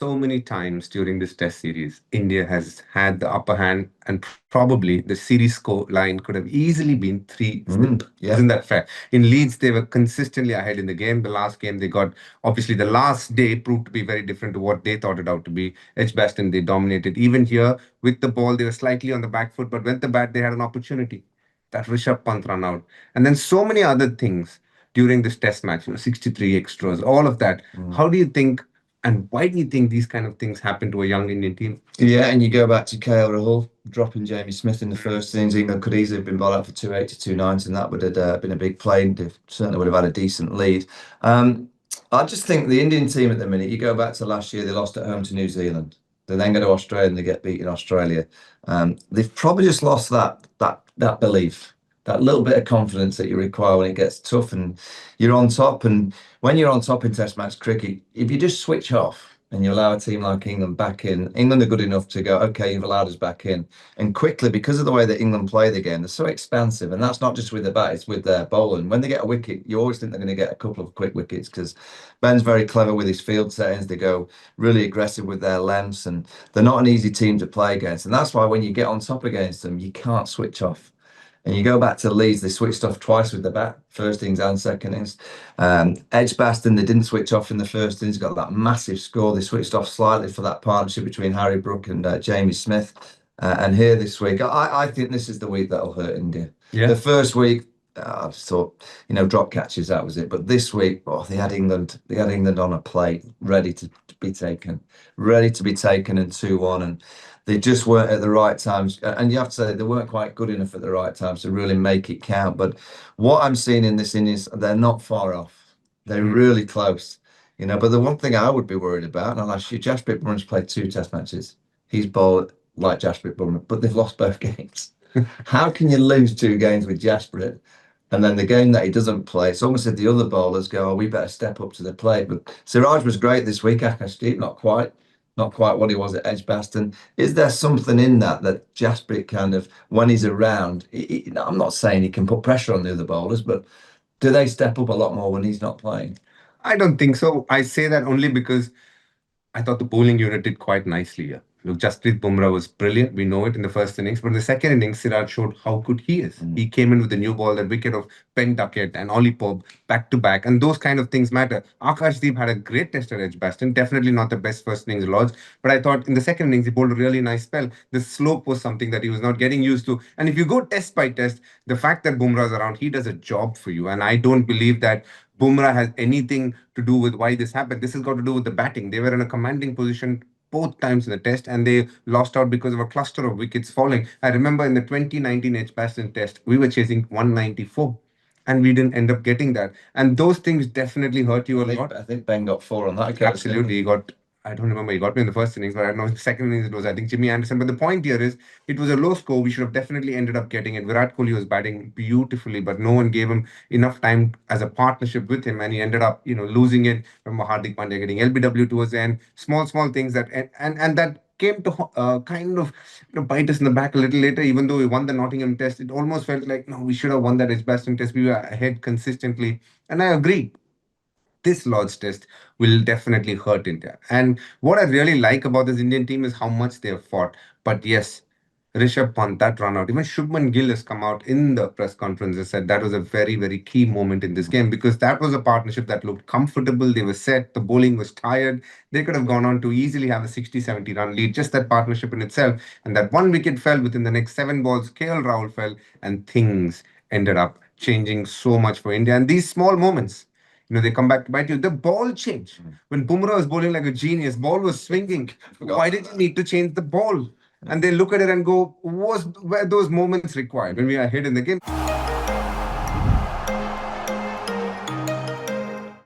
so many times during this test series, India has had the upper hand, and probably the series score line could have easily been 3. Yeah. Isn't that fair? In Leeds, they were consistently ahead in the game. The last game they got, obviously, the last day proved to be very different to what they thought it out to be. Edgbaston, they dominated. Even here, with the ball, they were slightly on the back foot, but with the bat, they had an opportunity. That Rishabh Pant run out. And then so many other things during this test match, 63 extras, all of that. How do you think and why do you think these kind of things happen to a young Indian team? Yeah, and you go back to KL Rahul dropping Jamie Smith in the first innings. England could easily have been bowled out for 280, 290, and that would have been a big play. They certainly would have had a decent lead. I just think the Indian team at the minute, you go back to last year, they lost at home to New Zealand. They then go to Australia and they get beat in Australia. They've probably just lost that belief, that little bit of confidence that you require when it gets tough and you're on top. And when you're on top in Test match cricket, if you just switch off and you allow a team like England back in, England are good enough to go, okay, you've allowed us back in. And quickly, because of the way that England play the game, they're so expansive. And that's not just with the bat, it's with their bowling. When they get a wicket, you always think they're going to get a couple of quick wickets because Ben's very clever with his field settings. They go really aggressive with their lengths and they're not an easy team to play against. And that's why when you get on top against them, you can't switch off. And you go back to Leeds, they switched off twice with the bat, first innings and second innings. Edgbaston, they didn't switch off in the first innings, got that massive score. They switched off slightly for that partnership between Harry Brook and Jamie Smith. And here this week, I think this is the week that'll hurt India. Yeah. The first week, I just thought, drop catches, that was it. But this week, they had England on a plate, ready to be taken and 2-1. And they just weren't at the right times. And you have to say they weren't quite good enough at the right times to really make it count. But what I'm seeing in this innings, they're not far off. They're really close. But the one thing I would be worried about, and I'll ask you, Jasprit Bumrah's played 2 test matches. He's bowled like Jasprit Bumrah, but they've lost both games. How can you lose 2 games with Jasprit? And then the game that he doesn't play, it's almost as if the other bowlers go, we better step up to the plate. But Siraj was great this week. Akashdeep, not quite what he was at Edgbaston. Is there something in that Jasprit kind of, when he's around, I'm not saying he can put pressure on the other bowlers, but do they step up a lot more when he's not playing? I don't think so. I say that only because I thought the bowling unit did quite nicely here. Look, Jasprit Bumrah was brilliant. We know it in the first innings. But in the second innings, Siraj showed how good he is. He came in with the new ball, that wicket of Penn Duckett and Ollie Pope back to back. And those kind of things matter. Akashdeep had a great test at Edgbaston. Definitely not the best first innings lodge. But I thought in the second innings, he bowled a really nice spell. The slope was something that he was not getting used to. And if you go test by test, the fact that Bumrah's around, he does a job for you. And I don't believe that Bumrah has anything to do with why this happened. This has got to do with the batting. They were in a commanding position both times in the test and they lost out because of a cluster of wickets falling. I remember in the 2019 Edgbaston test, we were chasing 194 and we didn't end up getting that. And those things definitely hurt you a lot. I think Ben got 4 on that occasion. Absolutely. He got, I don't remember, he got me in the first innings, but I don't know in the second innings it was, I think, Jimmy Anderson. But the point here is, it was a low score. We should have definitely ended up getting it. Virat Kohli was batting beautifully, but no one gave him enough time as a partnership with him. And he ended up, losing it. Remember Hardik Pandya getting LBW towards the end. Small things that, and that came to kind of bite us in the back a little later. Even though we won the Nottingham test, it almost felt like, no, we should have won that Edgbaston test. We were ahead consistently. And I agree. This Lord's test will definitely hurt India. And what I really like about this Indian team is how much they have fought. But yes, Rishabh Pant, that run out. Even Shubman Gill has come out in the press conference and said that was a very, very key moment in this game because that was a partnership that looked comfortable. They were set. The bowling was tired. They could have gone on to easily have a 60, 70 run lead. Just that partnership in itself. And that one wicket fell within the next 7 balls. KL Rahul fell and things ended up changing so much for India. And these small moments, they come back to bite you. The ball changed. When Bumrah was bowling like a genius, ball was swinging. Why did you need to change the ball? And they look at it and go, were those moments required when we are ahead in the game?